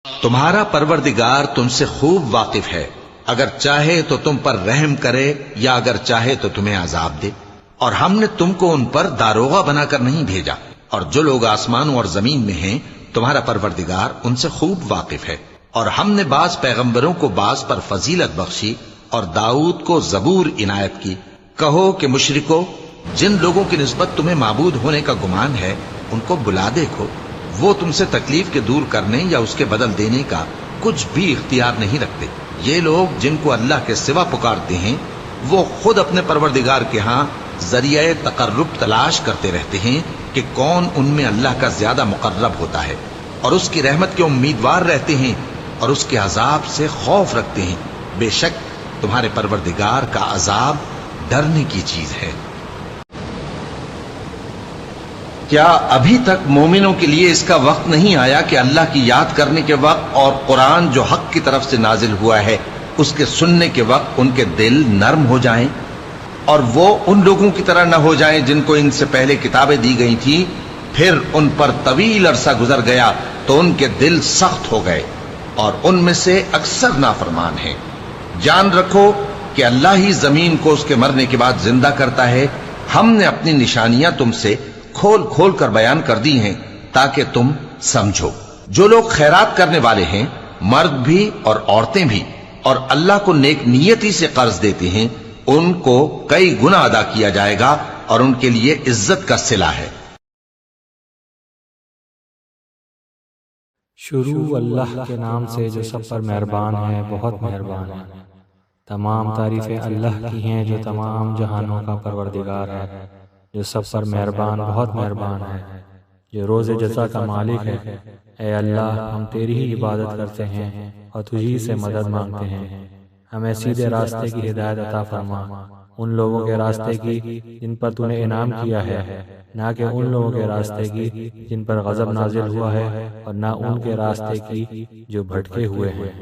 تمہارا پروردگار تم سے خوب واقف ہے، اگر چاہے تو تم پر رحم کرے یا اگر چاہے تو تمہیں عذاب دے۔ اور ہم نے تم کو ان پر داروغہ بنا کر نہیں بھیجا، اور جو لوگ آسمانوں اور زمین میں ہیں تمہارا پروردگار ان سے خوب واقف ہے۔ اور ہم نے بعض پیغمبروں کو بعض پر فضیلت بخشی اور داؤد کو زبور عنایت کی۔ کہو کہ مشرکو، جن لوگوں کی نسبت تمہیں معبود ہونے کا گمان ہے ان کو بلا دیکھو، وہ تم سے تکلیف کے دور کرنے یا اس کے بدل دینے کا کچھ بھی اختیار نہیں رکھتے۔ یہ لوگ جن کو اللہ کے سوا پکارتے ہیں وہ خود اپنے پروردگار کے ہاں ذریعہ تقرب تلاش کرتے رہتے ہیں کہ کون ان میں اللہ کا زیادہ مقرب ہوتا ہے، اور اس کی رحمت کے امیدوار رہتے ہیں اور اس کے عذاب سے خوف رکھتے ہیں۔ بے شک تمہارے پروردگار کا عذاب ڈرنے کی چیز ہے۔ کیا ابھی تک مومنوں کے لیے اس کا وقت نہیں آیا کہ اللہ کی یاد کرنے کے وقت اور قرآن جو حق کی طرف سے نازل ہوا ہے اس کے سننے کے وقت ان کے دل نرم ہو جائیں، اور وہ ان لوگوں کی طرح نہ ہو جائیں جن کو ان سے پہلے کتابیں دی گئی تھیں، پھر ان پر طویل عرصہ گزر گیا تو ان کے دل سخت ہو گئے، اور ان میں سے اکثر نافرمان ہیں۔ جان رکھو کہ اللہ ہی زمین کو اس کے مرنے کے بعد زندہ کرتا ہے۔ ہم نے اپنی نشانیاں تم سے کھول کھول کر بیان کر دی ہیں تاکہ تم سمجھو۔ جو لوگ خیرات کرنے والے ہیں، مرد بھی اور عورتیں بھی، اور اللہ کو نیک نیتی سے قرض دیتے ہیں، ان کو کئی گنا ادا کیا جائے گا اور ان کے لیے عزت کا صلہ ہے۔ شروع اللہ کے نام سے جو سب پر مہربان ہے، بہت مہربان ہے۔ تمام تعریفیں اللہ کی ہیں جو تمام جہانوں کا پروردگار ہے، جو سب پر مہربان بہت مہربان ہے، جو روز جزا کا مالک ہے۔ اے اللہ، ہم تیری ہی عبادت کرتے ہیں اور تجھی سے مدد مانگتے ہیں۔ ہمیں سیدھے راستے کی ہدایت عطا فرما، ان لوگوں کے راستے کی جن پر تو نے انعام کیا ہے، نہ کہ ان لوگوں کے راستے کی جن پر غضب نازل ہوا ہے، اور نہ ان کے راستے کی جو بھٹکے ہوئے ہیں۔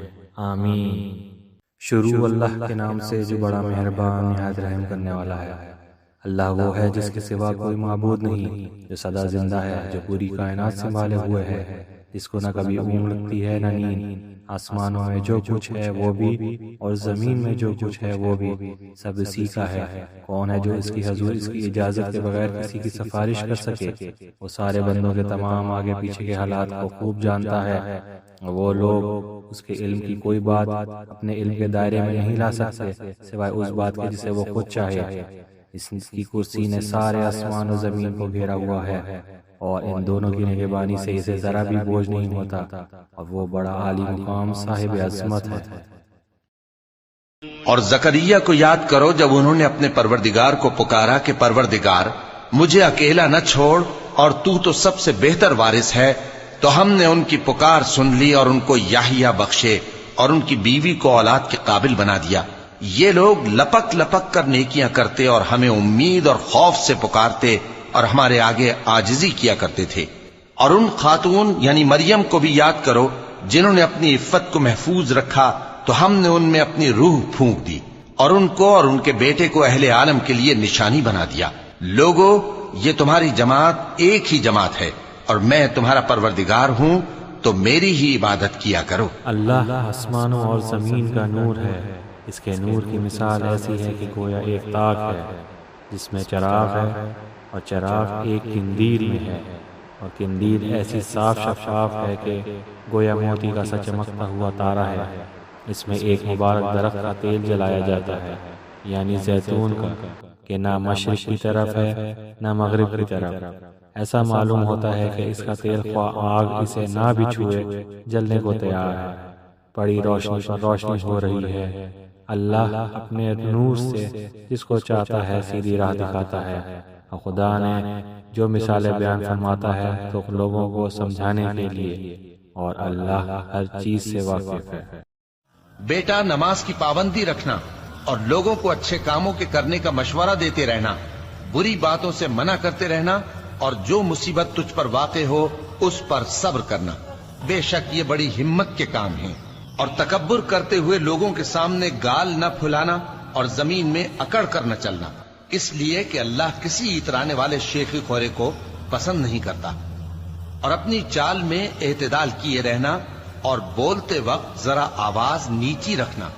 آمین۔ شروع اللہ کے نام سے جو بڑا مہربان نہایت رحم کرنے والا ہے۔ اللہ وہ ہے جس کے سوا کوئی معبود نہیں، جو سدا زندہ ہے، جو پوری کائنات سنبھالے ہوئے ہے، جس کو نہ کبھی اونگ لگتی ہے نہ نیند۔ آسمانوں میں جو کچھ ہے وہ بھی اور زمین میں جو کچھ ہے وہ بھی سب اسی کا ہے۔ کون ہے جو اس کی حضور اس کی اجازت کے بغیر کسی کی سفارش کر سکے؟ وہ سارے بندوں کے تمام آگے پیچھے کے حالات کو خوب جانتا ہے۔ وہ لوگ اس کے علم کی کوئی بات اپنے علم کے دائرے میں نہیں لا سکتے سوائے اس بات کے جسے وہ خود چاہے۔ اس کی کرسی نے سارے آسمان و زمین کو گھیرا ہوا ہے، اور ان دونوں کی نگہبانی سے اسے ذرا بھی بوجھ نہیں ہوتا، اور وہ بڑا عالی مقام صاحب عظمت ہے۔ اور زکریا کو یاد کرو جب انہوں نے اپنے پروردگار کو پکارا کہ پروردگار مجھے اکیلا نہ چھوڑ، اور تو سب سے بہتر وارث ہے، تو ہم نے ان کی پکار سن لی اور ان کو یحییٰ بخشے اور ان کی بیوی کو اولاد کے قابل بنا دیا۔ یہ لوگ لپک لپک کر نیکیاں کرتے اور ہمیں امید اور خوف سے پکارتے اور ہمارے آگے عاجزی کیا کرتے تھے۔ اور ان خاتون یعنی مریم کو بھی یاد کرو جنہوں نے اپنی عفت کو محفوظ رکھا تو ہم نے ان میں اپنی روح پھونک دی، اور ان کو اور ان کے بیٹے کو اہل عالم کے لیے نشانی بنا دیا۔ لوگو، یہ تمہاری جماعت ایک ہی جماعت ہے، اور میں تمہارا پروردگار ہوں، تو میری ہی عبادت کیا کرو۔ اللہ آسمانوں اور زمین کا نور ہے۔ اس کے نور کی مثال ایسی ہے کہ گویا ایک تاج ہے جس میں چراغ ہے، اور چراغ ایک قندیل میں ہے، اور قندیل ایسی صاف شفاف ہے کہ گویا موتی کا سا چمکتا ہوا تارا ہے۔ اس میں ایک مبارک درخت کا تیل جلایا جاتا ہے، یعنی زیتون کا، کہ نہ مشرق کی طرف ہے نہ مغرب کی طرف۔ ایسا معلوم ہوتا ہے کہ اس کا تیل خواہ آگ اسے نہ بھی چھوئے جلنے کو تیار ہے۔ بڑی روشنی پر روشنی ہو رہی ہے۔ اللہ اپنے نور سے جس کو چاہتا ہے سیدھی راہ دکھاتا ہے، اور خدا نے جو مثالیں بیان فرماتا ہے تو لوگوں کو سمجھانے کے لیے، اور اللہ ہر چیز سے واقف ہے۔ بیٹا، نماز کی پابندی رکھنا اور لوگوں کو اچھے کاموں کے کرنے کا مشورہ دیتے رہنا، بری باتوں سے منع کرتے رہنا، اور جو مصیبت تجھ پر واقع ہو اس پر صبر کرنا۔ بے شک یہ بڑی ہمت کے کام ہیں۔ اور تکبر کرتے ہوئے لوگوں کے سامنے گال نہ پھلانا اور زمین میں اکڑ کر نہ چلنا، اس لیے کہ اللہ کسی اترانے والے شیخی خورے کو پسند نہیں کرتا۔ اور اپنی چال میں اعتدال کیے رہنا، اور بولتے وقت ذرا آواز نیچی رکھنا،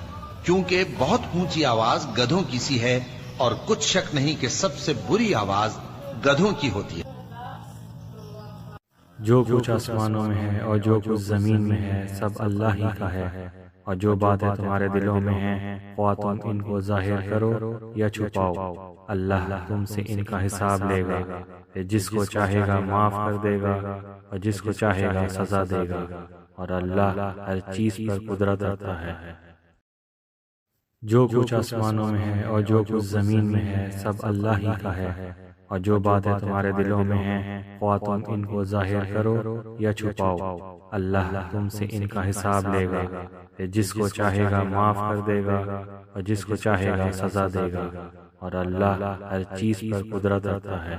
کیونکہ بہت اونچی آواز گدھوں کی سی ہے، اور کچھ شک نہیں کہ سب سے بری آواز گدھوں کی ہوتی ہے۔ جو کچھ آسمانوں میں ہے اور جو کچھ زمین میں ہے سب اللہ ہی کا ہے، اور جو باتیں تمہارے دلوں میں ہیں خواہ تم ان کو ظاہر کرو یا چھپاؤ، اللہ تم سے ان کا حساب لے گا، جس کو چاہے گا معاف کر دے گا اور جس کو چاہے گا سزا دے گا، اور اللہ ہر چیز پر قدرت رکھتا ہے۔ جو کچھ آسمانوں میں ہے اور جو کچھ زمین میں ہے سب اللہ ہی کا ہے، اور جو باتیں تمہارے دلوں میں ہیں خواہ تم ان کو ظاہر کرو یا چھپاؤ، اللہ تم سے ان کا حساب لے گا، جس کو چاہے گا معاف کر دے گا اور جس کو چاہے گا سزا دے گا، اور اللہ ہر چیز پر قدرت رکھتا ہے۔